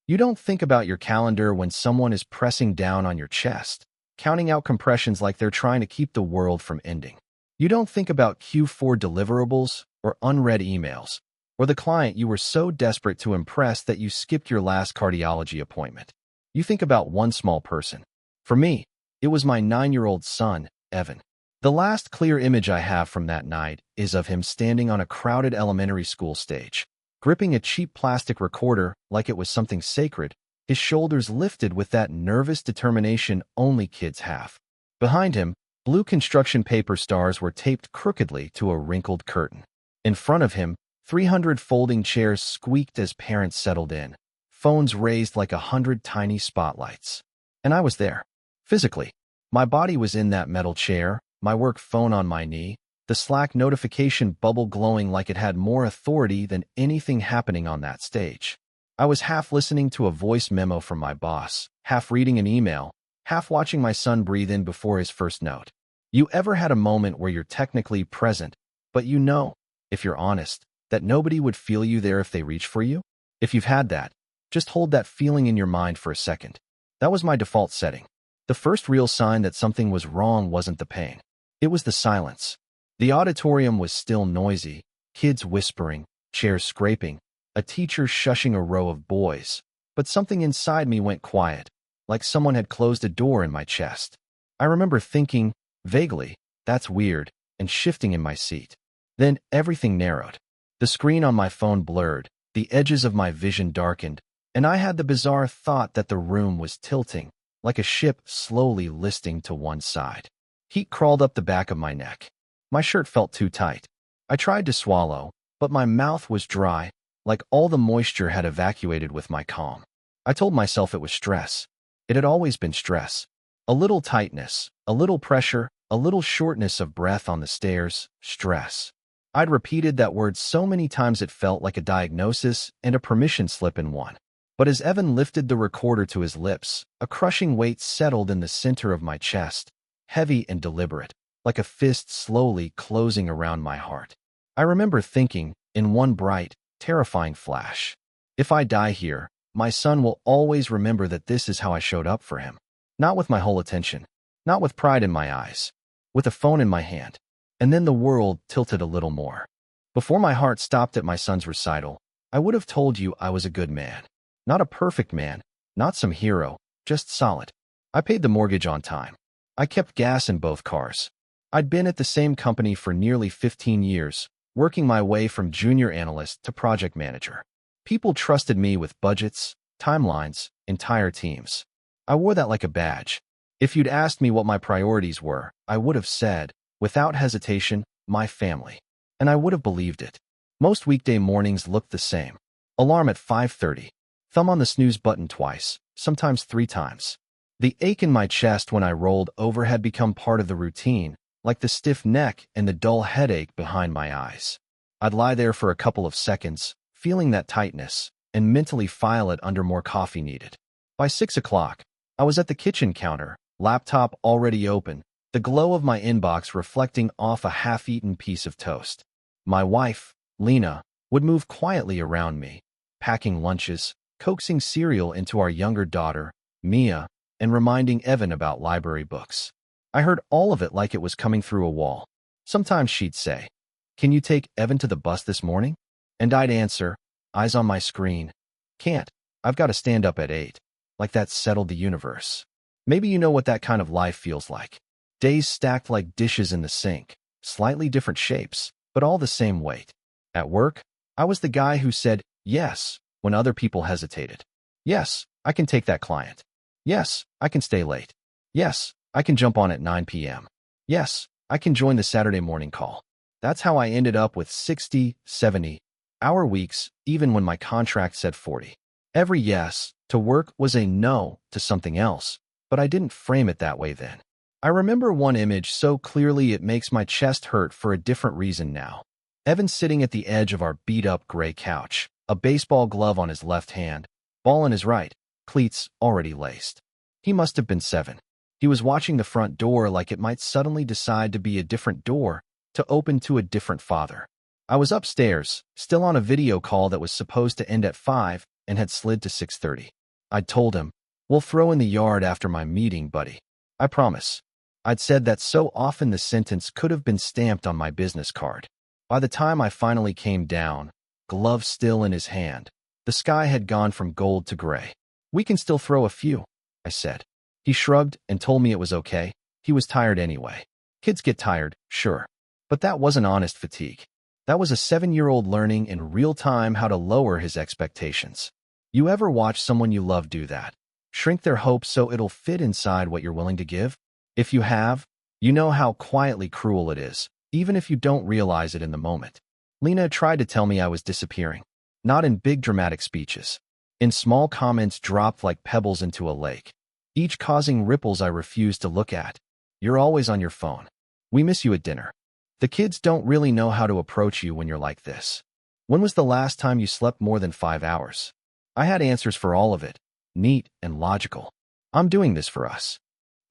You don't think about your calendar when someone is pressing down on your chest, counting out compressions like they're trying to keep the world from ending. You don't think about Q4 deliverables or unread emails, or the client you were so desperate to impress that you skipped your last cardiology appointment. You think about one small person. For me, it was my 9-year-old son, Evan. The last clear image I have from that night is of him standing on a crowded elementary school stage, gripping a cheap plastic recorder like it was something sacred, his shoulders lifted with that nervous determination only kids have. Behind him, blue construction paper stars were taped crookedly to a wrinkled curtain. In front of him, 300 folding chairs squeaked as parents settled in, phones raised like 100 tiny spotlights. And I was there. Physically, my body was in that metal chair, my work phone on my knee, the Slack notification bubble glowing like it had more authority than anything happening on that stage. I was half listening to a voice memo from my boss, half reading an email, half watching my son breathe in before his first note. You ever had a moment where you're technically present, but you know, if you're honest, that nobody would feel you there if they reached for you? If you've had that, just hold that feeling in your mind for a second. That was my default setting. The first real sign that something was wrong wasn't the pain. It was the silence. The auditorium was still noisy, kids whispering, chairs scraping, a teacher shushing a row of boys, but something inside me went quiet, like someone had closed a door in my chest. I remember thinking, vaguely, that's weird, and shifting in my seat. Then everything narrowed. The screen on my phone blurred, the edges of my vision darkened, and I had the bizarre thought that the room was tilting, like a ship slowly listing to one side. Heat crawled up the back of my neck. My shirt felt too tight. I tried to swallow, but my mouth was dry, like all the moisture had evacuated with my calm. I told myself it was stress. It had always been stress. A little tightness, a little pressure, a little shortness of breath on the stairs, stress. I'd repeated that word so many times it felt like a diagnosis and a permission slip in one. But as Evan lifted the recorder to his lips, a crushing weight settled in the center of my chest, heavy and deliberate, like a fist slowly closing around my heart. I remember thinking, in one bright, terrifying flash, if I die here, my son will always remember that this is how I showed up for him. Not with my whole attention, not with pride in my eyes, with a phone in my hand. And then the world tilted a little more. Before my heart stopped at my son's recital, I would have told you I was a good man. Not a perfect man, not some hero, just solid. I paid the mortgage on time. I kept gas in both cars. I'd been at the same company for nearly 15 years, working my way from junior analyst to project manager. People trusted me with budgets, timelines, entire teams. I wore that like a badge. If you'd asked me what my priorities were, I would have said, without hesitation, my family. And I would have believed it. Most weekday mornings looked the same. Alarm at 5:30. Thumb on the snooze button twice, sometimes 3 times. The ache in my chest when I rolled over had become part of the routine, like the stiff neck and the dull headache behind my eyes. I'd lie there for a couple of seconds, feeling that tightness, and mentally file it under more coffee needed. By 6 o'clock, I was at the kitchen counter, laptop already open, the glow of my inbox reflecting off a half-eaten piece of toast. My wife, Lena, would move quietly around me, packing lunches, coaxing cereal into our younger daughter, Mia, and reminding Evan about library books. I heard all of it like it was coming through a wall. Sometimes she'd say, "Can you take Evan to the bus this morning?" And I'd answer, eyes on my screen, "Can't. I've got to stand up at 8. Like that settled the universe. Maybe you know what that kind of life feels like. Days stacked like dishes in the sink, slightly different shapes, but all the same weight. At work, I was the guy who said yes when other people hesitated. Yes, I can take that client. Yes, I can stay late. Yes, I can jump on at 9 p.m. Yes, I can join the Saturday morning call. That's how I ended up with 60, 70-hour weeks, even when my contract said 40. Every yes to work was a no to something else, but I didn't frame it that way then. I remember one image so clearly it makes my chest hurt for a different reason now. Evan sitting at the edge of our beat-up gray couch, a baseball glove on his left hand, ball in his right, cleats already laced. He must have been 7. He was watching the front door like it might suddenly decide to be a different door, to open to a different father. I was upstairs, still on a video call that was supposed to end at 5, and had slid to 6:30. I'd told him, "We'll throw in the yard after my meeting, buddy. I promise." I'd said that so often the sentence could have been stamped on my business card. By the time I finally came down, glove still in his hand, the sky had gone from gold to gray. "We can still throw a few," I said. He shrugged and told me it was okay. He was tired anyway. Kids get tired, sure. But that wasn't honest fatigue. That was a 7-year-old learning in real time how to lower his expectations. You ever watch someone you love do that? Shrink their hopes so it'll fit inside what you're willing to give? If you have, you know how quietly cruel it is, even if you don't realize it in the moment. Lena tried to tell me I was disappearing. Not in big dramatic speeches. In small comments dropped like pebbles into a lake, each causing ripples I refused to look at. "You're always on your phone. We miss you at dinner. The kids don't really know how to approach you when you're like this. When was the last time you slept more than 5 hours?" I had answers for all of it, neat and logical. "I'm doing this for us.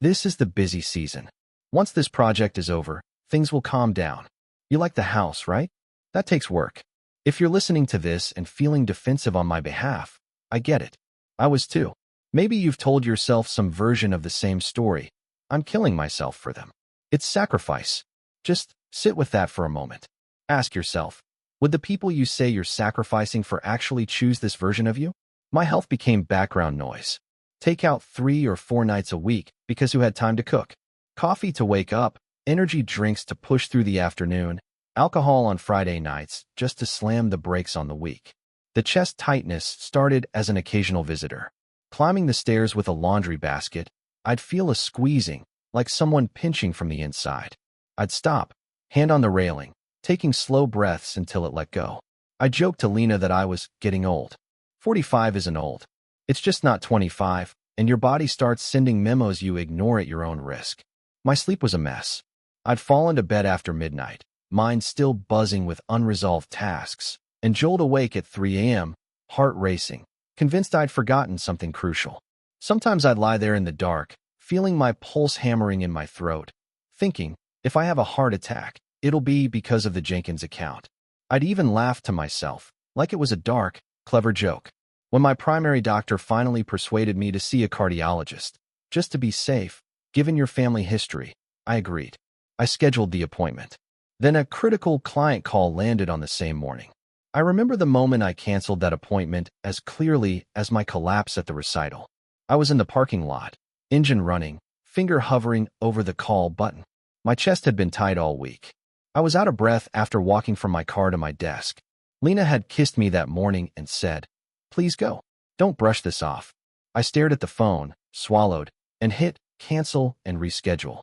This is the busy season. Once this project is over, things will calm down. You like the house, right? That takes work." If you're listening to this and feeling defensive on my behalf, I get it. I was too. Maybe you've told yourself some version of the same story. "I'm killing myself for them." It's sacrifice. Just sit with that for a moment. Ask yourself, would the people you say you're sacrificing for actually choose this version of you? My health became background noise. Take out 3 or 4 nights a week because you had time to cook. Coffee to wake up, energy drinks to push through the afternoon, alcohol on Friday nights just to slam the brakes on the week. The chest tightness started as an occasional visitor. Climbing the stairs with a laundry basket, I'd feel a squeezing, like someone pinching from the inside. I'd stop, hand on the railing, taking slow breaths until it let go. I joked to Lena that I was getting old. 45 isn't old. It's just not 25, and your body starts sending memos you ignore at your own risk. My sleep was a mess. I'd fall into bed after midnight, mind still buzzing with unresolved tasks, and jolt awake at 3 a.m., heart racing, convinced I'd forgotten something crucial. Sometimes I'd lie there in the dark, feeling my pulse hammering in my throat, thinking, if I have a heart attack, it'll be because of the Jenkins account. I'd even laugh to myself, like it was a dark, clever joke. When my primary doctor finally persuaded me to see a cardiologist, just to be safe, given your family history, I agreed. I scheduled the appointment. Then a critical client call landed on the same morning. I remember the moment I canceled that appointment as clearly as my collapse at the recital. I was in the parking lot, engine running, finger hovering over the call button. My chest had been tight all week. I was out of breath after walking from my car to my desk. Lena had kissed me that morning and said, "Please go. Don't brush this off." I stared at the phone, swallowed, and hit cancel and reschedule.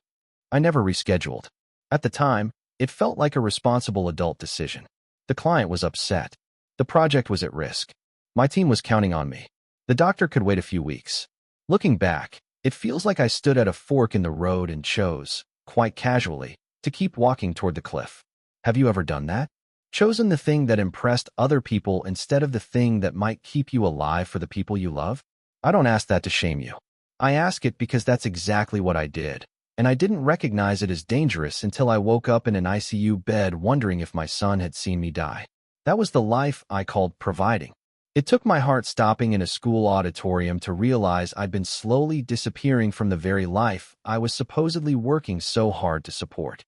I never rescheduled. At the time, it felt like a responsible adult decision. The client was upset. The project was at risk. My team was counting on me. The doctor could wait a few weeks. Looking back, it feels like I stood at a fork in the road and chose, quite casually, to keep walking toward the cliff. Have you ever done that? Chosen the thing that impressed other people instead of the thing that might keep you alive for the people you love? I don't ask that to shame you. I ask it because that's exactly what I did, and I didn't recognize it as dangerous until I woke up in an ICU bed wondering if my son had seen me die. That was the life I called providing. It took my heart stopping in a school auditorium to realize I'd been slowly disappearing from the very life I was supposedly working so hard to support.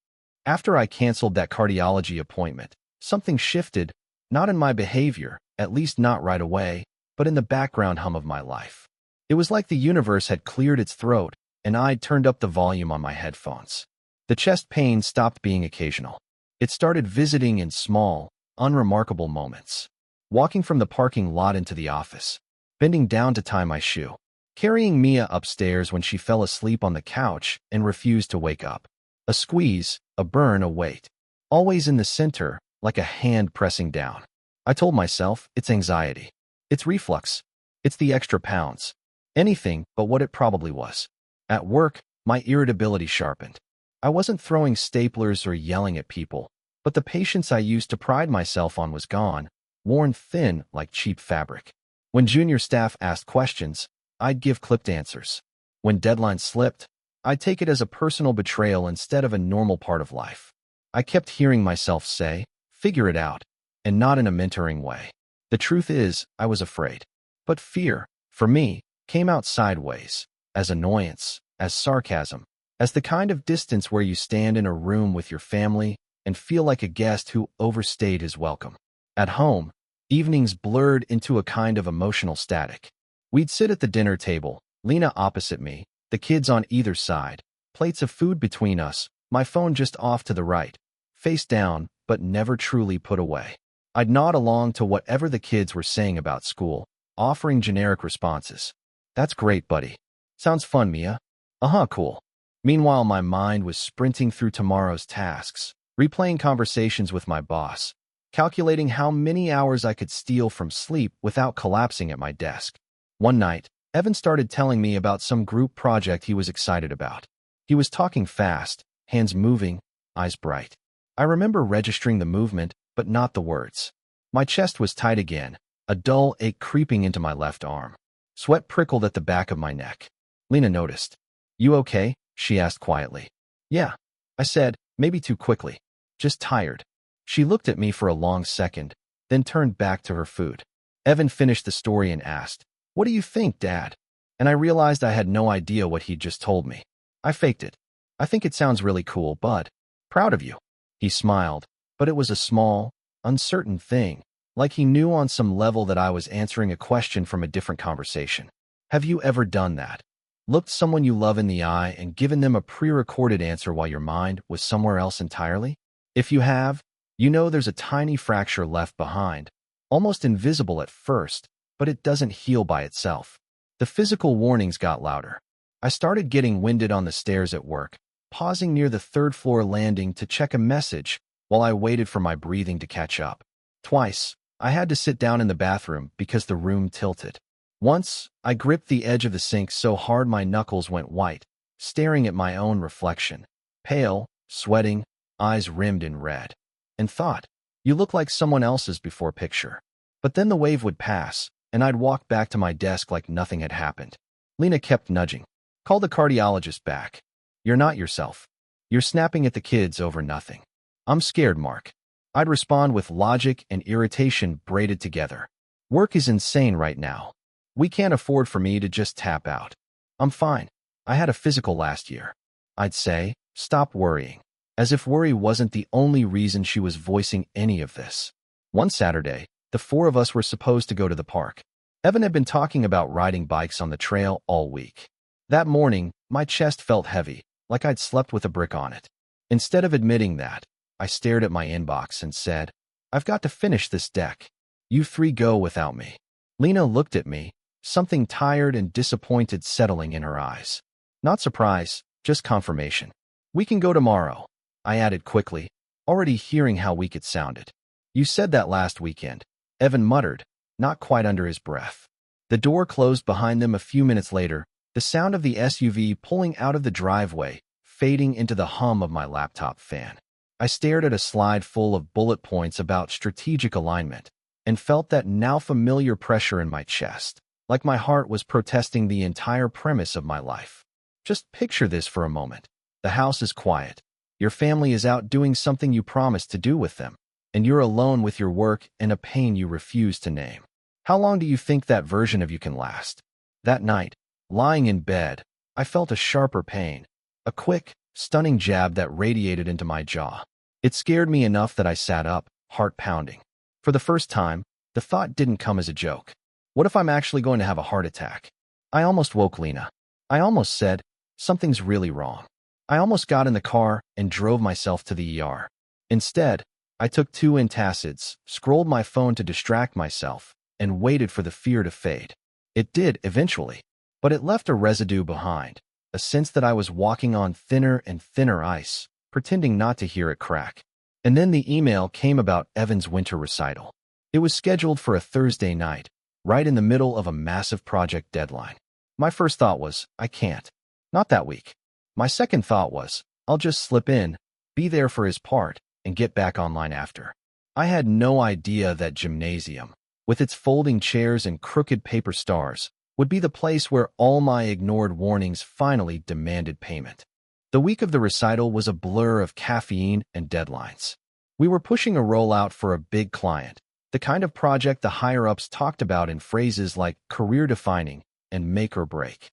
After I canceled that cardiology appointment, something shifted, not in my behavior, at least not right away, but in the background hum of my life. It was like the universe had cleared its throat, and I'd turned up the volume on my headphones. The chest pain stopped being occasional. It started visiting in small, unremarkable moments. Walking from the parking lot into the office, bending down to tie my shoe, carrying Mia upstairs when she fell asleep on the couch and refused to wake up. A squeeze, a burn, a weight. Always in the center, like a hand pressing down. I told myself, it's anxiety. It's reflux. It's the extra pounds. Anything but what it probably was. At work, my irritability sharpened. I wasn't throwing staplers or yelling at people, but the patience I used to pride myself on was gone, worn thin like cheap fabric. When junior staff asked questions, I'd give clipped answers. When deadlines slipped, I'd take it as a personal betrayal instead of a normal part of life. I kept hearing myself say, "Figure it out," and not in a mentoring way. The truth is, I was afraid. But fear, for me, came out sideways, as annoyance, as sarcasm, as the kind of distance where you stand in a room with your family and feel like a guest who overstayed his welcome. At home, evenings blurred into a kind of emotional static. We'd sit at the dinner table, Lena opposite me, the kids on either side, plates of food between us, my phone just off to the right, face down, but never truly put away. I'd nod along to whatever the kids were saying about school, offering generic responses. That's great, buddy. Sounds fun, Mia. Uh-huh, cool. Meanwhile, my mind was sprinting through tomorrow's tasks, replaying conversations with my boss, calculating how many hours I could steal from sleep without collapsing at my desk. One night, Evan started telling me about some group project he was excited about. He was talking fast, hands moving, eyes bright. I remember registering the movement, but not the words. My chest was tight again, a dull ache creeping into my left arm. Sweat prickled at the back of my neck. Lena noticed. "You okay?" she asked quietly. "Yeah," I said, maybe too quickly. "Just tired." She looked at me for a long second, then turned back to her food. Evan finished the story and asked, "What do you think, Dad?" And I realized I had no idea what he'd just told me. I faked it. "I think it sounds really cool, bud. Proud of you." He smiled, but it was a small, uncertain thing, like he knew on some level that I was answering a question from a different conversation. Have you ever done that? Looked someone you love in the eye and given them a pre-recorded answer while your mind was somewhere else entirely? If you have, you know there's a tiny fracture left behind, almost invisible at first, but it doesn't heal by itself. The physical warnings got louder. I started getting winded on the stairs at work, pausing near the third-floor landing to check a message while I waited for my breathing to catch up. Twice, I had to sit down in the bathroom because the room tilted. Once, I gripped the edge of the sink so hard my knuckles went white, staring at my own reflection. Pale, sweating, eyes rimmed in red. And thought, you look like someone else's before picture. But then the wave would pass, and I'd walk back to my desk like nothing had happened. Lena kept nudging. "Call the cardiologist back. You're not yourself. You're snapping at the kids over nothing." "I'm scared, Mark." I'd respond with logic and irritation braided together. "Work is insane right now. We can't afford for me to just tap out. I'm fine. I had a physical last year." I'd say, "Stop worrying," as if worry wasn't the only reason she was voicing any of this. One Saturday, the four of us were supposed to go to the park. Evan had been talking about riding bikes on the trail all week. That morning, my chest felt heavy, like I'd slept with a brick on it. Instead of admitting that, I stared at my inbox and said, "I've got to finish this deck. You three go without me." Lena looked at me, something tired and disappointed settling in her eyes. Not surprise, just confirmation. "We can go tomorrow," I added quickly, already hearing how weak it sounded. "You said that last weekend," Evan muttered, not quite under his breath. The door closed behind them a few minutes later, the sound of the SUV pulling out of the driveway, fading into the hum of my laptop fan. I stared at a slide full of bullet points about strategic alignment and felt that now familiar pressure in my chest, like my heart was protesting the entire premise of my life. Just picture this for a moment. The house is quiet. Your family is out doing something you promised to do with them, and you're alone with your work and a pain you refuse to name. How long do you think that version of you can last? That night, lying in bed, I felt a sharper pain, a quick, stunning jab that radiated into my jaw. It scared me enough that I sat up, heart pounding. For the first time, the thought didn't come as a joke. What if I'm actually going to have a heart attack? I almost woke Lena. I almost said, "Something's really wrong." I almost got in the car and drove myself to the ER. Instead, I took 2 antacids, scrolled my phone to distract myself, and waited for the fear to fade. It did eventually, but it left a residue behind, a sense that I was walking on thinner and thinner ice, pretending not to hear it crack. And then the email came about Evan's winter recital. It was scheduled for a Thursday night, right in the middle of a massive project deadline. My first thought was, I can't. Not that week. My second thought was, I'll just slip in, be there for his part, and get back online after. I had no idea that gymnasium, with its folding chairs and crooked paper stars, would be the place where all my ignored warnings finally demanded payment. The week of the recital was a blur of caffeine and deadlines. We were pushing a rollout for a big client, The kind of project the higher-ups talked about in phrases like career-defining and make or break.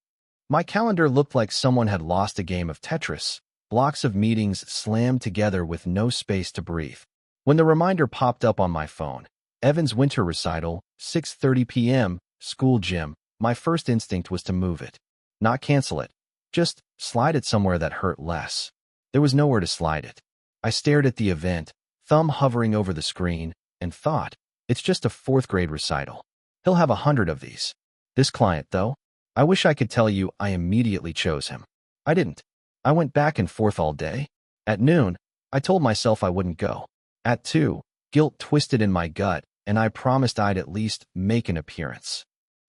My calendar looked like someone had lost a game of Tetris, blocks of meetings slammed together with no space to breathe. When the reminder popped up on my phone, Evan's winter recital, 6:30 p.m., school gym, my first instinct was to move it. Not cancel it. Just slide it somewhere that hurt less. There was nowhere to slide it. I stared at the event, thumb hovering over the screen, and thought, it's just a fourth-grade recital. He'll have 100 of these. This client, though, I wish I could tell you I immediately chose him. I didn't. I went back and forth all day. At noon, I told myself I wouldn't go. At 2, guilt twisted in my gut, and I promised I'd at least make an appearance.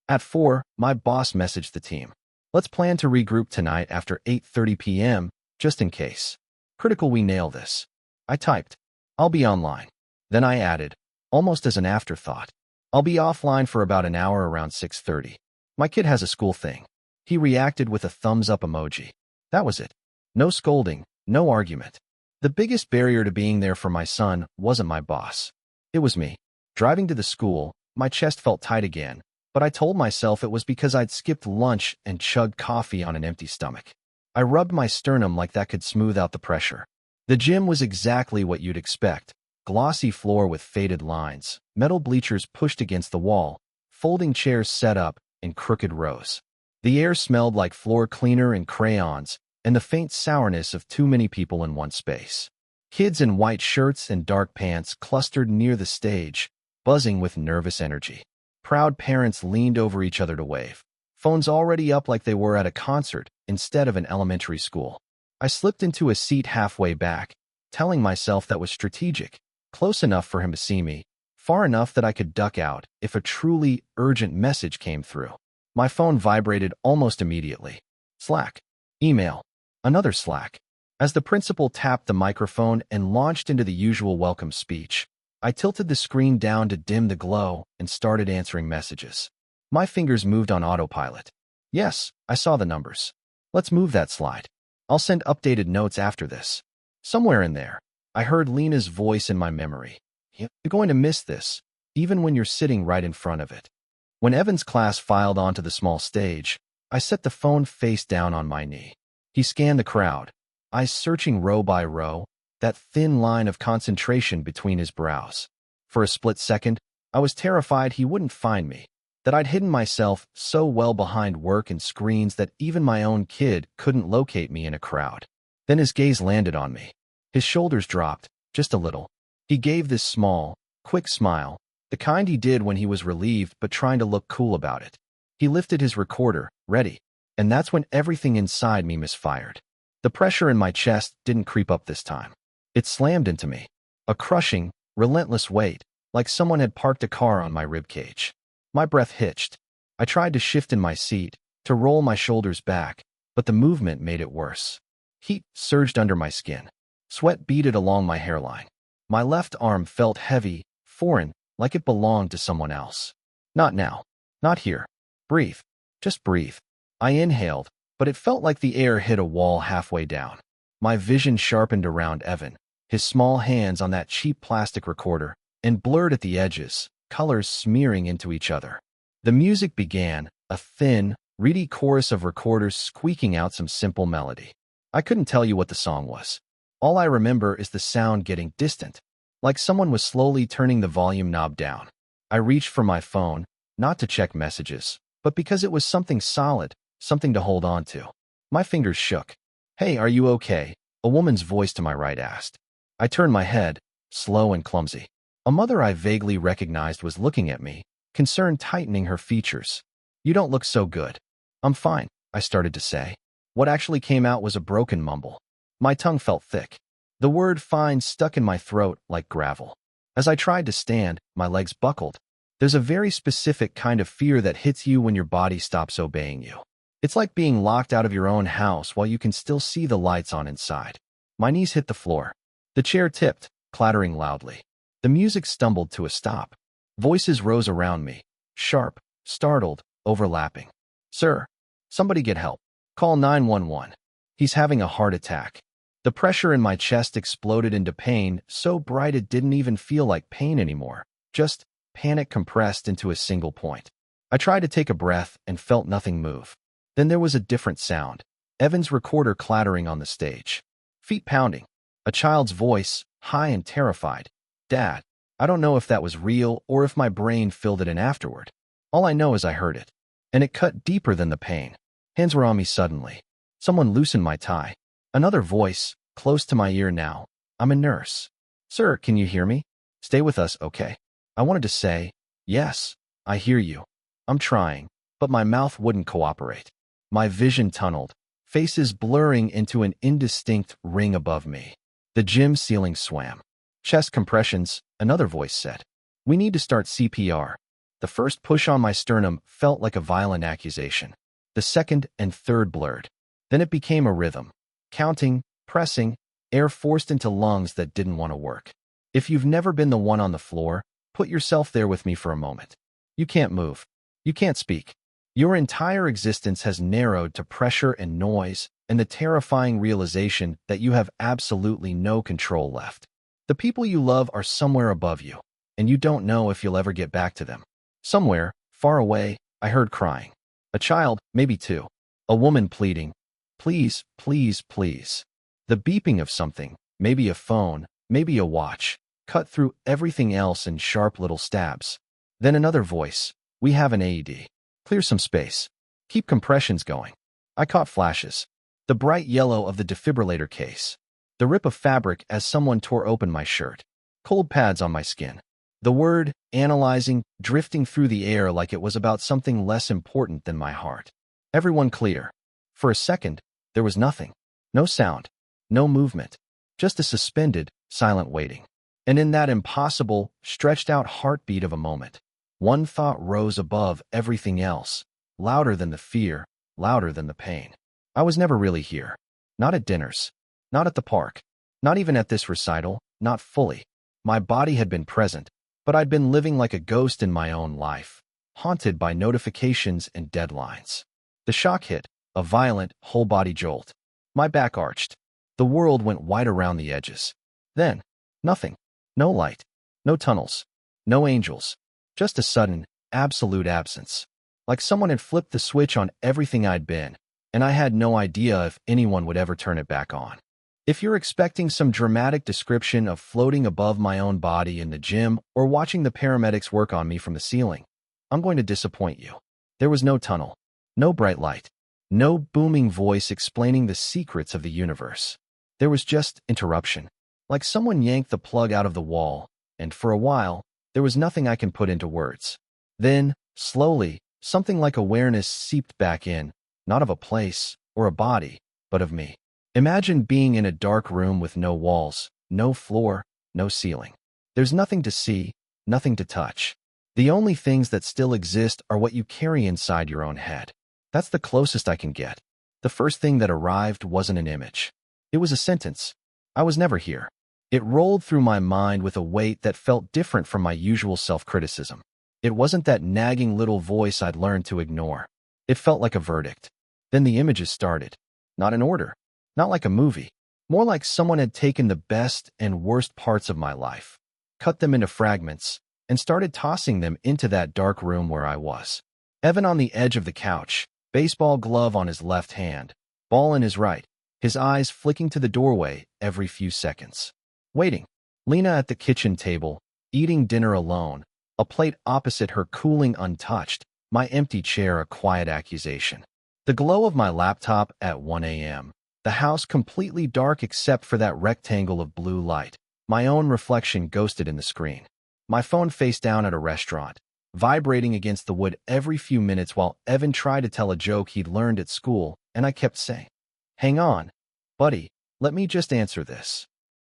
At 4, my boss messaged the team. Let's plan to regroup tonight after 8:30 p.m., just in case. Critical we nail this. I typed, I'll be online. Then I added, almost as an afterthought, I'll be offline for about an hour around 6:30. My kid has a school thing. He reacted with a thumbs-up emoji. That was it. No scolding, no argument. The biggest barrier to being there for my son wasn't my boss. It was me. Driving to the school, my chest felt tight again, but I told myself it was because I'd skipped lunch and chugged coffee on an empty stomach. I rubbed my sternum like that could smooth out the pressure. The gym was exactly what you'd expect. Glossy floor with faded lines, metal bleachers pushed against the wall, folding chairs set up in crooked rows. The air smelled like floor cleaner and crayons, and the faint sourness of too many people in one space. Kids in white shirts and dark pants clustered near the stage, buzzing with nervous energy. Proud parents leaned over each other to wave, phones already up like they were at a concert instead of an elementary school. I slipped into a seat halfway back, telling myself that was strategic, close enough for him to see me, far enough that I could duck out if a truly urgent message came through. My phone vibrated almost immediately. Slack. Email. Another Slack. As the principal tapped the microphone and launched into the usual welcome speech, I tilted the screen down to dim the glow and started answering messages. My fingers moved on autopilot. Yes, I saw the numbers. Let's move that slide. I'll send updated notes after this. Somewhere in there, I heard Lena's voice in my memory. You're going to miss this, even when you're sitting right in front of it. When Evan's class filed onto the small stage, I set the phone face down on my knee. He scanned the crowd, eyes searching row by row, that thin line of concentration between his brows. For a split second, I was terrified he wouldn't find me, that I'd hidden myself so well behind work and screens that even my own kid couldn't locate me in a crowd. Then his gaze landed on me. His shoulders dropped, just a little. He gave this small, quick smile, the kind he did when he was relieved but trying to look cool about it. He lifted his recorder, ready, and that's when everything inside me misfired. The pressure in my chest didn't creep up this time. It slammed into me, a crushing, relentless weight, like someone had parked a car on my ribcage. My breath hitched. I tried to shift in my seat, to roll my shoulders back, but the movement made it worse. Heat surged under my skin. Sweat beaded along my hairline. My left arm felt heavy, foreign, like it belonged to someone else. Not now. Not here. Breathe. Just breathe. I inhaled, but it felt like the air hit a wall halfway down. My vision sharpened around Evan, his small hands on that cheap plastic recorder, and blurred at the edges, colors smearing into each other. The music began, a thin, reedy chorus of recorders squeaking out some simple melody. I couldn't tell you what the song was. All I remember is the sound getting distant, like someone was slowly turning the volume knob down. I reached for my phone, not to check messages, but because it was something solid, something to hold on to. My fingers shook. Hey, are you okay? A woman's voice to my right asked. I turned my head, slow and clumsy. A mother I vaguely recognized was looking at me, concern tightening her features. You don't look so good. I'm fine, I started to say. What actually came out was a broken mumble. My tongue felt thick. The word fine stuck in my throat like gravel. As I tried to stand, my legs buckled. There's a very specific kind of fear that hits you when your body stops obeying you. It's like being locked out of your own house while you can still see the lights on inside. My knees hit the floor. The chair tipped, clattering loudly. The music stumbled to a stop. Voices rose around me, sharp, startled, overlapping. Sir, somebody get help. Call 911. He's having a heart attack. The pressure in my chest exploded into pain, so bright it didn't even feel like pain anymore. Just panic compressed into a single point. I tried to take a breath and felt nothing move. Then there was a different sound. Evan's recorder clattering on the stage. Feet pounding. A child's voice, high and terrified. Dad. I don't know if that was real or if my brain filled it in afterward. All I know is I heard it. And it cut deeper than the pain. Hands were on me suddenly. Someone loosened my tie. Another voice, close to my ear now. I'm a nurse. Sir, can you hear me? Stay with us, okay? I wanted to say, yes, I hear you. I'm trying, but my mouth wouldn't cooperate. My vision tunneled, faces blurring into an indistinct ring above me. The gym ceiling swam. Chest compressions, another voice said. We need to start CPR. The first push on my sternum felt like a violent accusation. The second and third blurred. Then it became a rhythm. Counting, pressing, air forced into lungs that didn't want to work. If you've never been the one on the floor, put yourself there with me for a moment. You can't move. You can't speak. Your entire existence has narrowed to pressure and noise and the terrifying realization that you have absolutely no control left. The people you love are somewhere above you, and you don't know if you'll ever get back to them. Somewhere, far away, I heard crying. A child, maybe two. A woman pleading, please, please, please. The beeping of something, maybe a phone, maybe a watch, cut through everything else in sharp little stabs. Then another voice, we have an AED. Clear some space. Keep compressions going. I caught flashes. The bright yellow of the defibrillator case. The rip of fabric as someone tore open my shirt. Cold pads on my skin. The word, analyzing, drifting through the air like it was about something less important than my heart. Everyone clear. For a second, there was nothing. No sound. No movement. Just a suspended, silent waiting. And in that impossible, stretched-out heartbeat of a moment, one thought rose above everything else, louder than the fear, louder than the pain. I was never really here. Not at dinners. Not at the park. Not even at this recital. Not fully. My body had been present, but I'd been living like a ghost in my own life, haunted by notifications and deadlines. The shock hit, a violent, whole-body jolt. My back arched. The world went white around the edges. Then, nothing. No light. No tunnels. No angels. Just a sudden, absolute absence. Like someone had flipped the switch on everything I'd been, and I had no idea if anyone would ever turn it back on. If you're expecting some dramatic description of floating above my own body in the gym or watching the paramedics work on me from the ceiling, I'm going to disappoint you. There was no tunnel, no bright light, no booming voice explaining the secrets of the universe. There was just interruption, like someone yanked the plug out of the wall, and for a while, there was nothing I can put into words. Then, slowly, something like awareness seeped back in, not of a place or a body, but of me. Imagine being in a dark room with no walls, no floor, no ceiling. There's nothing to see, nothing to touch. The only things that still exist are what you carry inside your own head. That's the closest I can get. The first thing that arrived wasn't an image. It was a sentence. I was never here. It rolled through my mind with a weight that felt different from my usual self-criticism. It wasn't that nagging little voice I'd learned to ignore. It felt like a verdict. Then the images started. Not in order. Not like a movie. More like someone had taken the best and worst parts of my life, cut them into fragments, and started tossing them into that dark room where I was. Evan on the edge of the couch, baseball glove on his left hand, ball in his right, his eyes flicking to the doorway every few seconds. Waiting. Lena at the kitchen table, eating dinner alone, a plate opposite her cooling untouched, my empty chair a quiet accusation. The glow of my laptop at 1 a.m. The house completely dark except for that rectangle of blue light, my own reflection ghosted in the screen. My phone face down at a restaurant, vibrating against the wood every few minutes while Evan tried to tell a joke he'd learned at school, and I kept saying, hang on, buddy, let me just answer this.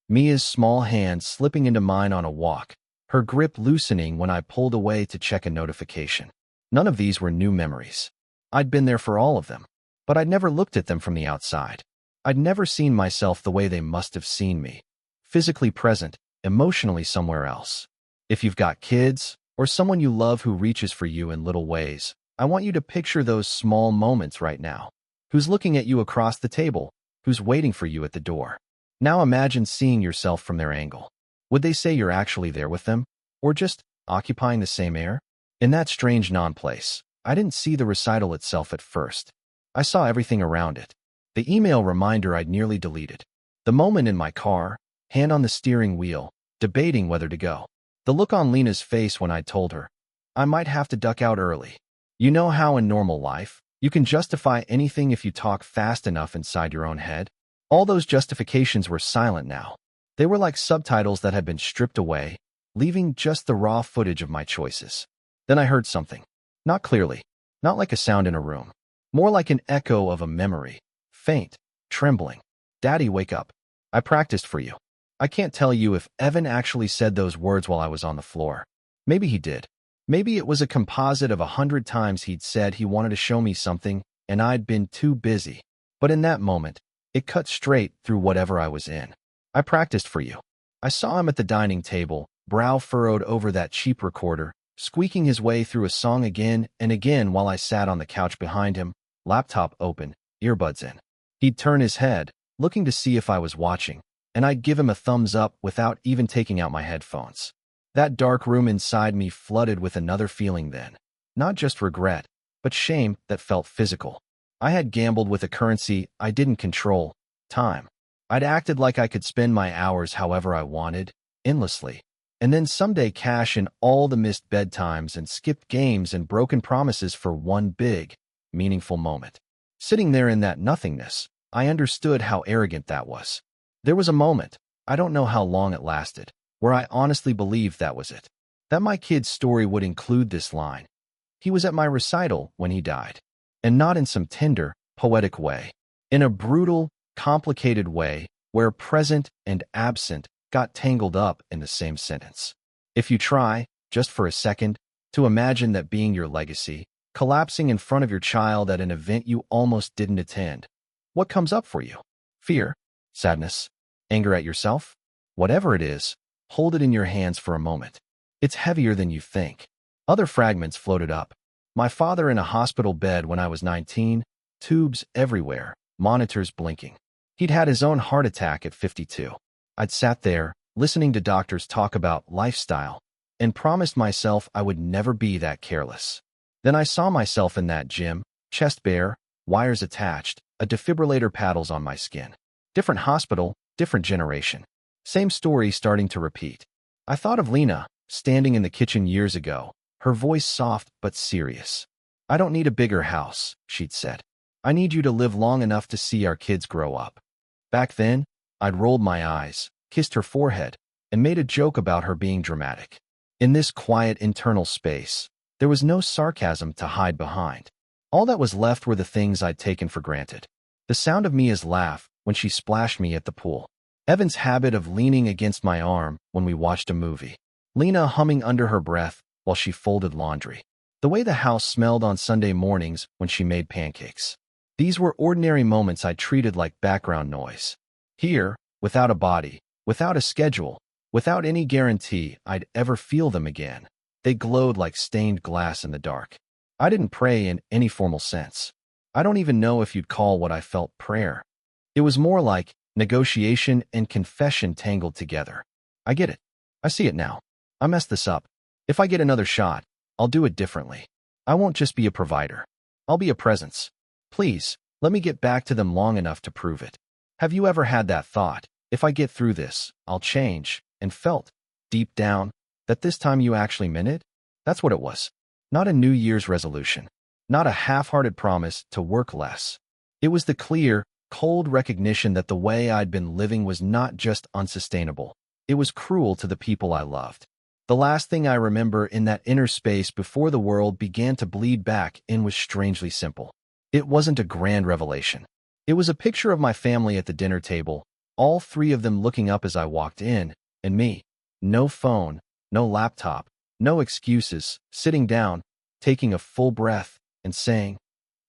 Mia's small hand slipping into mine on a walk, her grip loosening when I pulled away to check a notification. None of these were new memories. I'd been there for all of them, but I'd never looked at them from the outside. I'd never seen myself the way they must have seen me, physically present, emotionally somewhere else. If you've got kids, or someone you love who reaches for you in little ways, I want you to picture those small moments right now. Who's looking at you across the table? Who's waiting for you at the door? Now imagine seeing yourself from their angle. Would they say you're actually there with them? Or just occupying the same air? In that strange non-place, I didn't see the recital itself at first. I saw everything around it. The email reminder I'd nearly deleted. The moment in my car, hand on the steering wheel, debating whether to go. The look on Lena's face when I told her, I might have to duck out early. You know how in normal life, you can justify anything if you talk fast enough inside your own head? All those justifications were silent now. They were like subtitles that had been stripped away, leaving just the raw footage of my choices. Then I heard something. Not clearly, not like a sound in a room. More like an echo of a memory. Faint, trembling. Daddy, wake up. I practiced for you. I can't tell you if Evan actually said those words while I was on the floor. Maybe he did. Maybe it was a composite of 100 times he'd said he wanted to show me something, and I'd been too busy. But in that moment, it cut straight through whatever I was in. I practiced for you. I saw him at the dining table, brow furrowed over that cheap recorder, squeaking his way through a song again and again while I sat on the couch behind him, laptop open, earbuds in. He'd turn his head, looking to see if I was watching, and I'd give him a thumbs up without even taking out my headphones. That dark room inside me flooded with another feeling then. Not just regret, but shame that felt physical. I had gambled with a currency I didn't control, time. I'd acted like I could spend my hours however I wanted, endlessly, and then someday cash in all the missed bedtimes and skipped games and broken promises for one big, meaningful moment. Sitting there in that nothingness, I understood how arrogant that was. There was a moment, I don't know how long it lasted, where I honestly believed that was it. That my kid's story would include this line. He was at my recital when he died. And not in some tender, poetic way. In a brutal, complicated way where present and absent got tangled up in the same sentence. If you try, just for a second, to imagine that being your legacy, collapsing in front of your child at an event you almost didn't attend, what comes up for you? Fear? Sadness? Anger at yourself? Whatever it is, hold it in your hands for a moment. It's heavier than you think. Other fragments floated up. My father in a hospital bed when I was 19, tubes everywhere, monitors blinking. He'd had his own heart attack at 52. I'd sat there, listening to doctors talk about lifestyle, and promised myself I would never be that careless. Then I saw myself in that gym, chest bare, wires attached, a defibrillator paddles on my skin. Different hospital, different generation. Same story starting to repeat. I thought of Lena, standing in the kitchen years ago, her voice soft but serious. I don't need a bigger house, she'd said. I need you to live long enough to see our kids grow up. Back then, I'd rolled my eyes, kissed her forehead, and made a joke about her being dramatic. In this quiet internal space, there was no sarcasm to hide behind. All that was left were the things I'd taken for granted. The sound of Mia's laugh when she splashed me at the pool. Evan's habit of leaning against my arm when we watched a movie. Lena humming under her breath while she folded laundry. The way the house smelled on Sunday mornings when she made pancakes. These were ordinary moments I treated like background noise. Here, without a body, without a schedule, without any guarantee I'd ever feel them again, they glowed like stained glass in the dark. I didn't pray in any formal sense. I don't even know if you'd call what I felt prayer. It was more like negotiation and confession tangled together. I get it. I see it now. I messed this up. If I get another shot, I'll do it differently. I won't just be a provider. I'll be a presence. Please, let me get back to them long enough to prove it. Have you ever had that thought, if I get through this, I'll change, and felt, deep down, that this time you actually meant it? That's what it was. Not a New Year's resolution. Not a half-hearted promise to work less. It was the clear, cold recognition that the way I'd been living was not just unsustainable. It was cruel to the people I loved. The last thing I remember in that inner space before the world began to bleed back in was strangely simple. It wasn't a grand revelation. It was a picture of my family at the dinner table, all three of them looking up as I walked in, and me. No phone, no laptop, no excuses, sitting down, taking a full breath, and saying,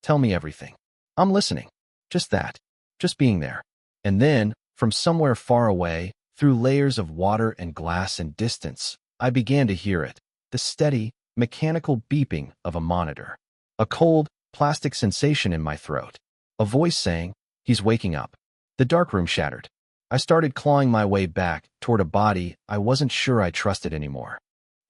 "Tell me everything. I'm listening." Just that. Just being there. And then, from somewhere far away, through layers of water and glass and distance, I began to hear it, the steady, mechanical beeping of a monitor. A cold, plastic sensation in my throat. A voice saying, "He's waking up." The darkroom shattered. I started clawing my way back toward a body I wasn't sure I trusted anymore.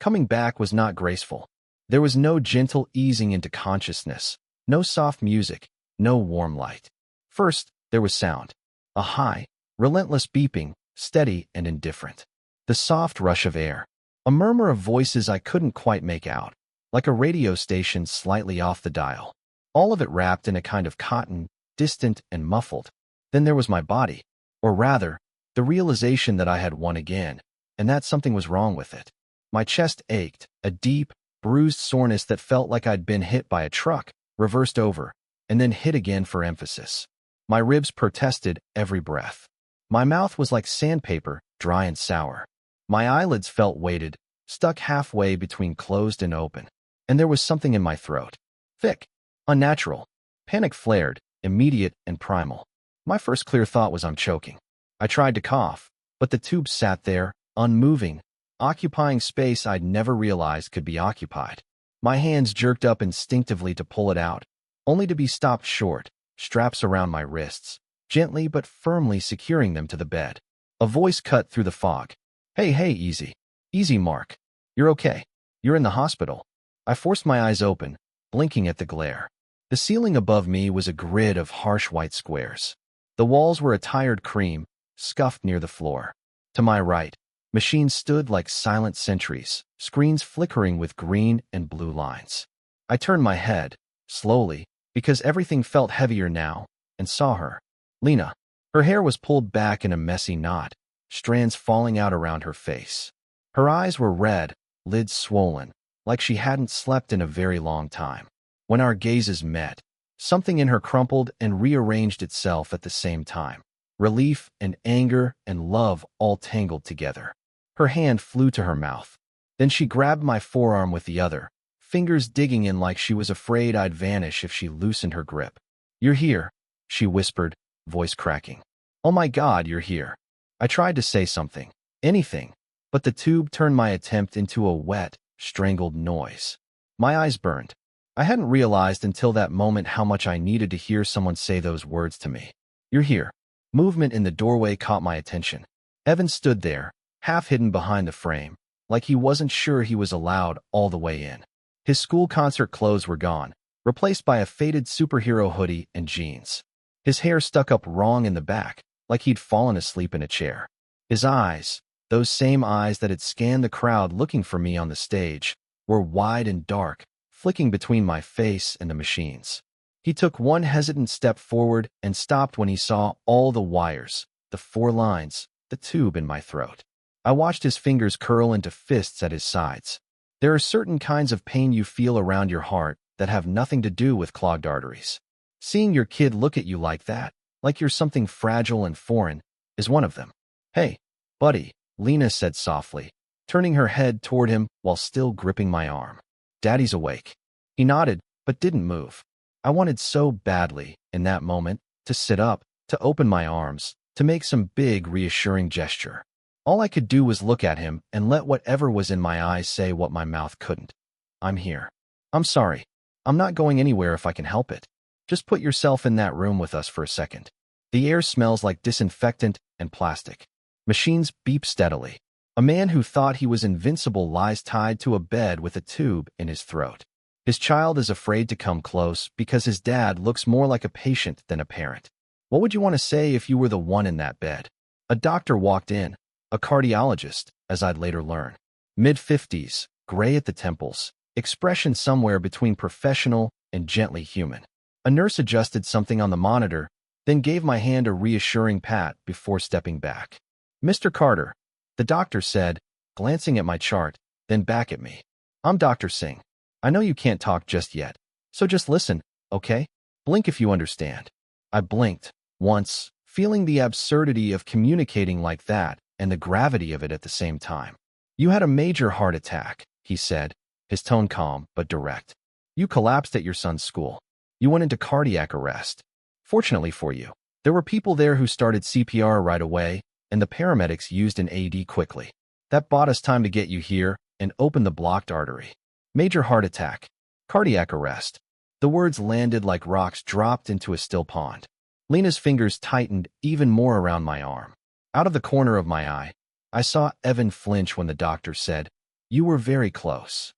Coming back was not graceful. There was no gentle easing into consciousness, no soft music, no warm light. First, there was sound. A high, relentless beeping, steady and indifferent. The soft rush of air. A murmur of voices I couldn't quite make out, like a radio station slightly off the dial. All of it wrapped in a kind of cotton, distant and muffled. Then there was my body, or rather, the realization that I had won again, and that something was wrong with it. My chest ached, a deep, bruised soreness that felt like I'd been hit by a truck, reversed over, and then hit again for emphasis. My ribs protested every breath. My mouth was like sandpaper, dry and sour. My eyelids felt weighted, stuck halfway between closed and open. And there was something in my throat. Thick, unnatural. Panic flared, immediate and primal. My first clear thought was I'm choking. I tried to cough, but the tube sat there, unmoving, occupying space I'd never realized could be occupied. My hands jerked up instinctively to pull it out, only to be stopped short, straps around my wrists, gently but firmly securing them to the bed. A voice cut through the fog. Hey, easy. Easy, Mark. You're okay. You're in the hospital. I forced my eyes open, blinking at the glare. The ceiling above me was a grid of harsh white squares. The walls were a tired cream, scuffed near the floor. To my right, machines stood like silent sentries, screens flickering with green and blue lines. I turned my head, slowly, because everything felt heavier now, and saw her. Lena. Her hair was pulled back in a messy knot, strands falling out around her face. Her eyes were red, lids swollen, like she hadn't slept in a very long time. When our gazes met, something in her crumpled and rearranged itself at the same time. Relief and anger and love all tangled together. Her hand flew to her mouth. Then she grabbed my forearm with the other, fingers digging in like she was afraid I'd vanish if she loosened her grip. You're here, she whispered, voice cracking. Oh my God, you're here. I tried to say something, anything, but the tube turned my attempt into a wet, strangled noise. My eyes burned. I hadn't realized until that moment how much I needed to hear someone say those words to me. You're here. Movement in the doorway caught my attention. Evan stood there, half hidden behind the frame, like he wasn't sure he was allowed all the way in. His school concert clothes were gone, replaced by a faded superhero hoodie and jeans. His hair stuck up wrong in the back, like he'd fallen asleep in a chair. His eyes, those same eyes that had scanned the crowd looking for me on the stage, were wide and dark, flicking between my face and the machines. He took one hesitant step forward and stopped when he saw all the wires, the 4 lines, the tube in my throat. I watched his fingers curl into fists at his sides. There are certain kinds of pain you feel around your heart that have nothing to do with clogged arteries. Seeing your kid look at you like that, like you're something fragile and foreign, is one of them. Hey, buddy, Lena said softly, turning her head toward him while still gripping my arm. Daddy's awake. He nodded, but didn't move. I wanted so badly, in that moment, to sit up, to open my arms, to make some big, reassuring gesture. All I could do was look at him and let whatever was in my eyes say what my mouth couldn't. I'm here. I'm sorry. I'm not going anywhere if I can help it. Just put yourself in that room with us for a second. The air smells like disinfectant and plastic. Machines beep steadily. A man who thought he was invincible lies tied to a bed with a tube in his throat. His child is afraid to come close because his dad looks more like a patient than a parent. What would you want to say if you were the one in that bed? A doctor walked in, a cardiologist, as I'd later learn. Mid-50s, gray at the temples, expression somewhere between professional and gently human. A nurse adjusted something on the monitor, then gave my hand a reassuring pat before stepping back. Mr. Carter, the doctor said, glancing at my chart, then back at me. I'm Dr. Singh. I know you can't talk just yet, so just listen, okay? Blink if you understand. I blinked, once, feeling the absurdity of communicating like that and the gravity of it at the same time. You had a major heart attack, he said, his tone calm but direct. You collapsed at your son's school. You went into cardiac arrest. Fortunately for you, there were people there who started CPR right away, and the paramedics used an AED quickly. That bought us time to get you here and open the blocked artery. Major heart attack. Cardiac arrest. The words landed like rocks dropped into a still pond. Lena's fingers tightened even more around my arm. Out of the corner of my eye, I saw Evan flinch when the doctor said, You were very close.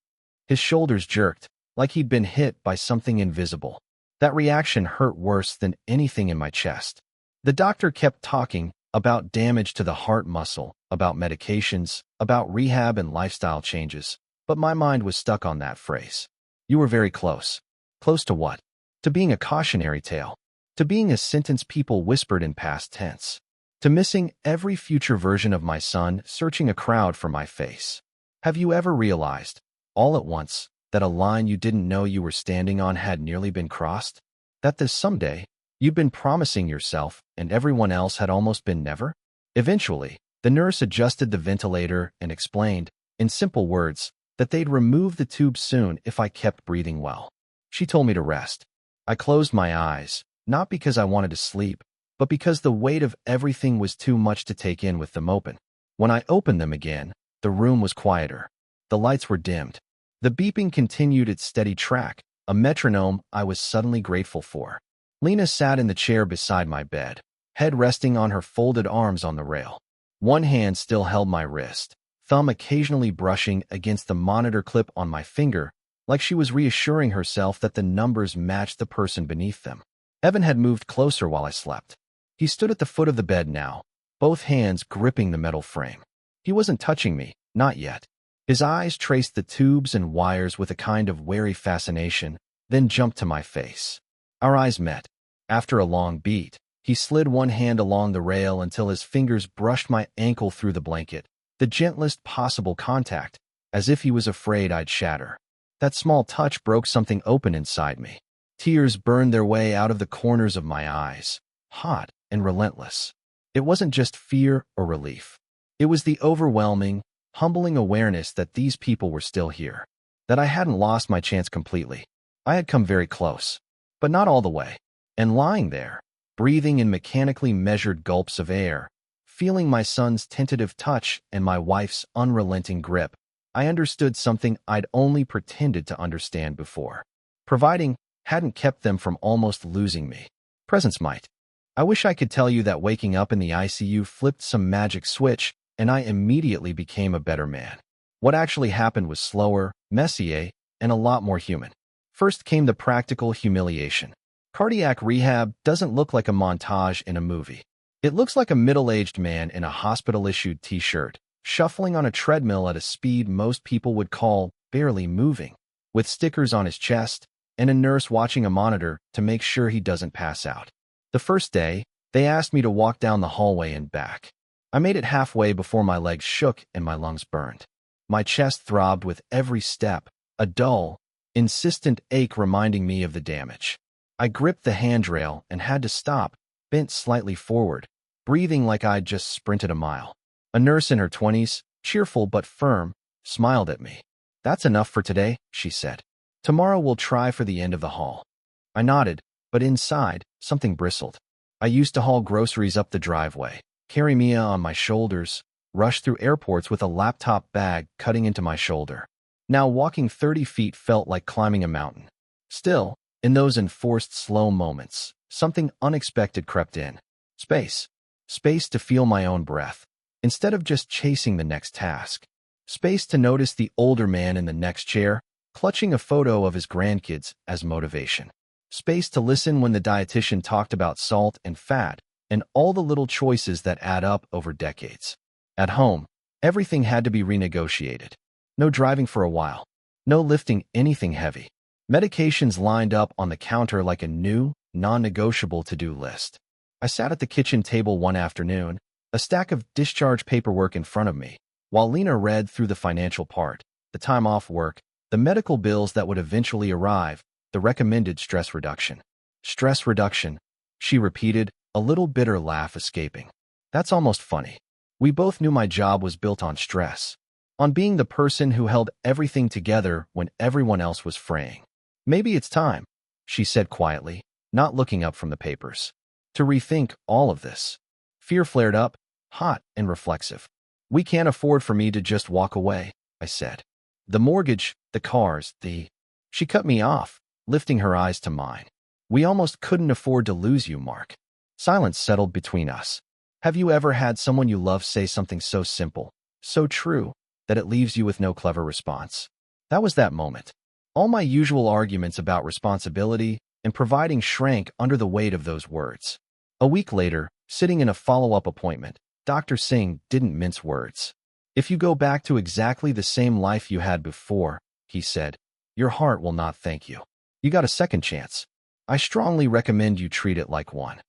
His shoulders jerked, like he'd been hit by something invisible. That reaction hurt worse than anything in my chest. The doctor kept talking about damage to the heart muscle, about medications, about rehab and lifestyle changes, but my mind was stuck on that phrase. You were very close. Close to what? To being a cautionary tale. To being a sentence people whispered in past tense. To missing every future version of my son searching a crowd for my face. Have you ever realized, all at once, that a line you didn't know you were standing on had nearly been crossed? That this someday you'd been promising yourself and everyone else had almost been never? Eventually, the nurse adjusted the ventilator and explained, in simple words, that they'd remove the tube soon if I kept breathing well. She told me to rest. I closed my eyes, not because I wanted to sleep, but because the weight of everything was too much to take in with them open. When I opened them again, the room was quieter. The lights were dimmed. The beeping continued its steady track, a metronome I was suddenly grateful for. Lena sat in the chair beside my bed, head resting on her folded arms on the rail. One hand still held my wrist, thumb occasionally brushing against the monitor clip on my finger, like she was reassuring herself that the numbers matched the person beneath them. Evan had moved closer while I slept. He stood at the foot of the bed now, both hands gripping the metal frame. He wasn't touching me, not yet. His eyes traced the tubes and wires with a kind of wary fascination, then jumped to my face. Our eyes met. After a long beat, he slid one hand along the rail until his fingers brushed my ankle through the blanket, the gentlest possible contact, as if he was afraid I'd shatter. That small touch broke something open inside me. Tears burned their way out of the corners of my eyes, hot and relentless. It wasn't just fear or relief. It was the overwhelming, humbling awareness that these people were still here, that I hadn't lost my chance completely. I had come very close, but not all the way. And lying there, breathing in mechanically measured gulps of air, feeling my son's tentative touch and my wife's unrelenting grip, I understood something I'd only pretended to understand before. Providing hadn't kept them from almost losing me. Presence might. I wish I could tell you that waking up in the ICU flipped some magic switch and I immediately became a better man. What actually happened was slower, messier, and a lot more human. First came the practical humiliation. Cardiac rehab doesn't look like a montage in a movie. It looks like a middle-aged man in a hospital-issued t-shirt, shuffling on a treadmill at a speed most people would call barely moving, with stickers on his chest and a nurse watching a monitor to make sure he doesn't pass out. The first day, they asked me to walk down the hallway and back. I made it halfway before my legs shook and my lungs burned. My chest throbbed with every step, a dull, insistent ache reminding me of the damage. I gripped the handrail and had to stop, bent slightly forward, breathing like I'd just sprinted a mile. A nurse in her 20s, cheerful but firm, smiled at me. "That's enough for today," she said. "Tomorrow we'll try for the end of the hall." I nodded, but inside, something bristled. I used to haul groceries up the driveway, carry Mia on my shoulders, rush through airports with a laptop bag cutting into my shoulder. Now walking 30 feet felt like climbing a mountain. Still, in those enforced slow moments, something unexpected crept in. Space. Space to feel my own breath, instead of just chasing the next task. Space to notice the older man in the next chair, clutching a photo of his grandkids as motivation. Space to listen when the dietitian talked about salt and fat and all the little choices that add up over decades. At home, everything had to be renegotiated. No driving for a while. No lifting anything heavy. Medications lined up on the counter like a new, non-negotiable to-do list. I sat at the kitchen table one afternoon, a stack of discharge paperwork in front of me, while Lena read through the financial part, the time off work, the medical bills that would eventually arrive, the recommended stress reduction. Stress reduction, she repeated, a little bitter laugh escaping. That's almost funny. We both knew my job was built on stress, on being the person who held everything together when everyone else was fraying. "Maybe it's time," she said quietly, not looking up from the papers, "to rethink all of this." Fear flared up, hot and reflexive. "We can't afford for me to just walk away," I said. "The mortgage, the cars, the—" She cut me off, lifting her eyes to mine. "We almost couldn't afford to lose you, Mark." Silence settled between us. Have you ever had someone you love say something so simple, so true, that it leaves you with no clever response. That was that moment. All my usual arguments about responsibility and providing shrank under the weight of those words. A week later, sitting in a follow-up appointment, Dr. Singh didn't mince words. If you go back to exactly the same life you had before, he said, your heart will not thank you. You got a second chance. I strongly recommend you treat it like one.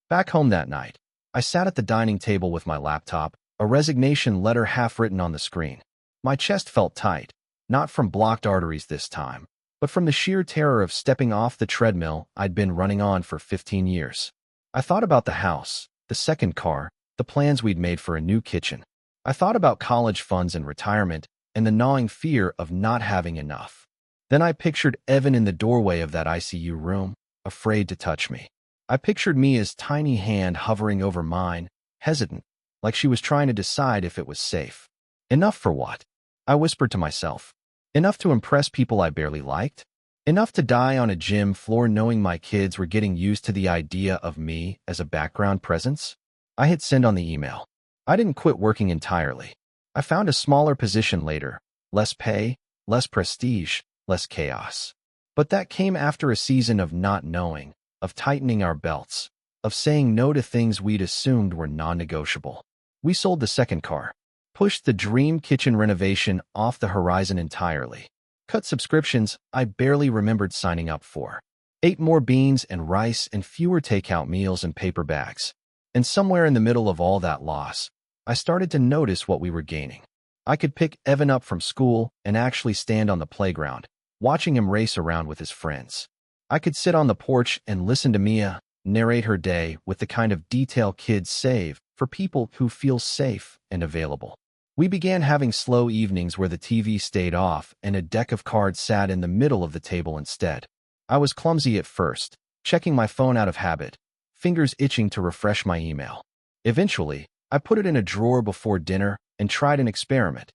Back home that night, I sat at the dining table with my laptop, a resignation letter half written on the screen. My chest felt tight, not from blocked arteries this time, but from the sheer terror of stepping off the treadmill I'd been running on for 15 years. I thought about the house, the second car, the plans we'd made for a new kitchen. I thought about college funds and retirement and the gnawing fear of not having enough. Then I pictured Evan in the doorway of that ICU room, afraid to touch me. I pictured Mia's tiny hand hovering over mine, hesitant, like she was trying to decide if it was safe. Enough for what? I whispered to myself. Enough to impress people I barely liked? Enough to die on a gym floor knowing my kids were getting used to the idea of me as a background presence? I hit send on the email. I didn't quit working entirely. I found a smaller position later, less pay, less prestige, less chaos. But that came after a season of not knowing, of tightening our belts, of saying no to things we'd assumed were non-negotiable. We sold the second car, pushed the dream kitchen renovation off the horizon entirely, cut subscriptions I barely remembered signing up for, ate more beans and rice and fewer takeout meals and paper bags. And somewhere in the middle of all that loss, I started to notice what we were gaining. I could pick Evan up from school and actually stand on the playground, watching him race around with his friends. I could sit on the porch and listen to Mia narrate her day with the kind of detail kids save for people who feel safe and available. We began having slow evenings where the TV stayed off and a deck of cards sat in the middle of the table instead. I was clumsy at first, checking my phone out of habit, fingers itching to refresh my email. Eventually, I put it in a drawer before dinner and tried an experiment,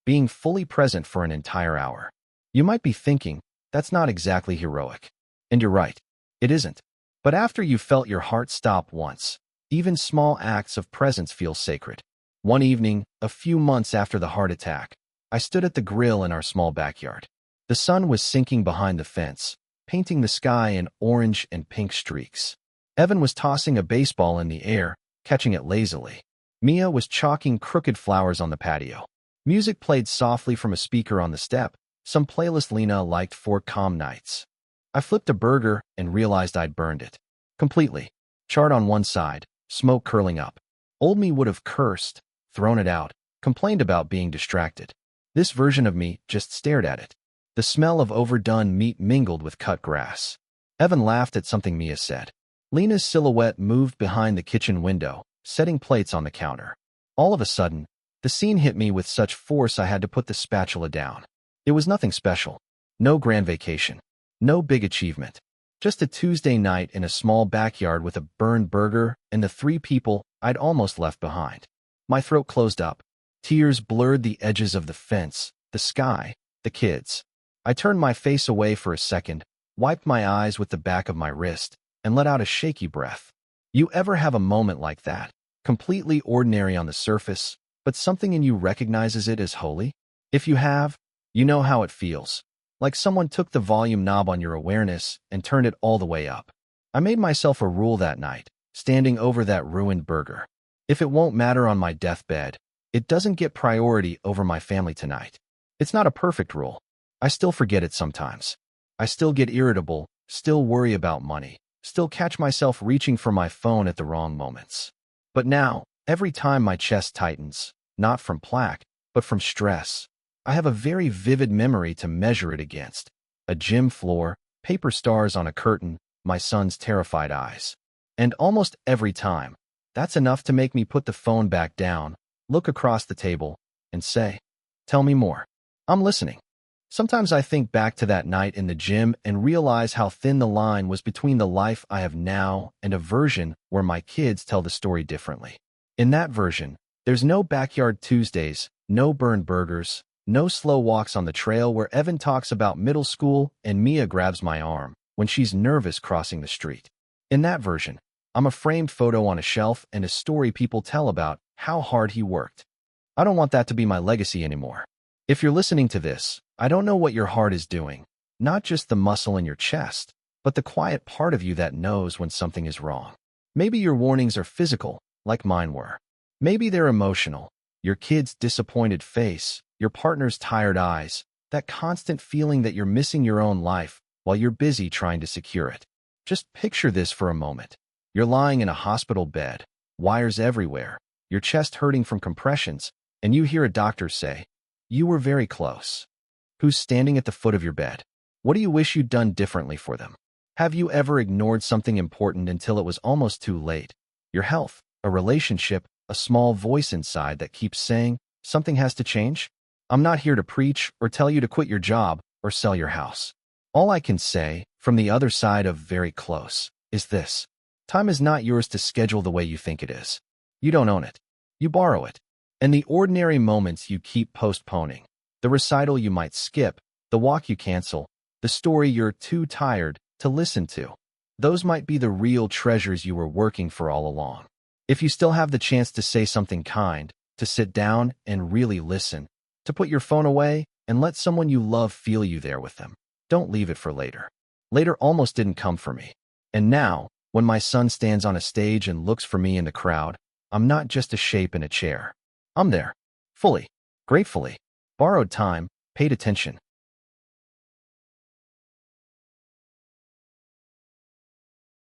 being fully present for an entire hour. You might be thinking, that's not exactly heroic. And you're right, it isn't. But after you've felt your heart stop once, even small acts of presence feel sacred. One evening, a few months after the heart attack, I stood at the grill in our small backyard. The sun was sinking behind the fence, painting the sky in orange and pink streaks. Evan was tossing a baseball in the air, catching it lazily. Mia was chalking crooked flowers on the patio. Music played softly from a speaker on the step, some playlist Lena liked for calm nights. I flipped a burger and realized I'd burned it. Completely. Charred on one side, smoke curling up. Old me would have cursed, thrown it out, complained about being distracted. This version of me just stared at it. The smell of overdone meat mingled with cut grass. Evan laughed at something Mia said. Lena's silhouette moved behind the kitchen window, setting plates on the counter. All of a sudden, the scene hit me with such force I had to put the spatula down. It was nothing special. No grand vacation. No big achievement. Just a Tuesday night in a small backyard with a burned burger and the 3 people I'd almost left behind. My throat closed up. Tears blurred the edges of the fence, the sky, the kids. I turned my face away for a second, wiped my eyes with the back of my wrist, and let out a shaky breath. You ever have a moment like that? Completely ordinary on the surface, but something in you recognizes it as holy? If you have, you know how it feels. Like someone took the volume knob on your awareness and turned it all the way up. I made myself a rule that night, standing over that ruined burger. If it won't matter on my deathbed, it doesn't get priority over my family tonight. It's not a perfect rule. I still forget it sometimes. I still get irritable, still worry about money, still catch myself reaching for my phone at the wrong moments. But now, every time my chest tightens, not from plaque, but from stress, I have a very vivid memory to measure it against. A gym floor, paper stars on a curtain, my son's terrified eyes. And almost every time, that's enough to make me put the phone back down, look across the table, and say, tell me more. I'm listening. Sometimes I think back to that night in the gym and realize how thin the line was between the life I have now and a version where my kids tell the story differently. In that version, there's no backyard Tuesdays, no burned burgers, no slow walks on the trail where Evan talks about middle school and Mia grabs my arm when she's nervous crossing the street. In that version, I'm a framed photo on a shelf and a story people tell about how hard he worked. I don't want that to be my legacy anymore. If you're listening to this, I don't know what your heart is doing, not just the muscle in your chest, but the quiet part of you that knows when something is wrong. Maybe your warnings are physical, like mine were. Maybe they're emotional. Your kid's disappointed face, your partner's tired eyes, that constant feeling that you're missing your own life while you're busy trying to secure it. Just picture this for a moment. You're lying in a hospital bed, wires everywhere, your chest hurting from compressions, and you hear a doctor say, "You were very close." Who's standing at the foot of your bed? What do you wish you'd done differently for them? Have you ever ignored something important until it was almost too late? Your health, a relationship, a small voice inside that keeps saying, something has to change? I'm not here to preach or tell you to quit your job or sell your house. All I can say, from the other side of very close, is this. Time is not yours to schedule the way you think it is. You don't own it. You borrow it. And the ordinary moments you keep postponing, the recital you might skip, the walk you cancel, the story you're too tired to listen to, those might be the real treasures you were working for all along. If you still have the chance to say something kind, to sit down and really listen, to put your phone away and let someone you love feel you there with them, don't leave it for later. Later almost didn't come for me. And now, when my son stands on a stage and looks for me in the crowd, I'm not just a shape in a chair. I'm there. Fully. Gratefully. Borrowed time. Paid attention.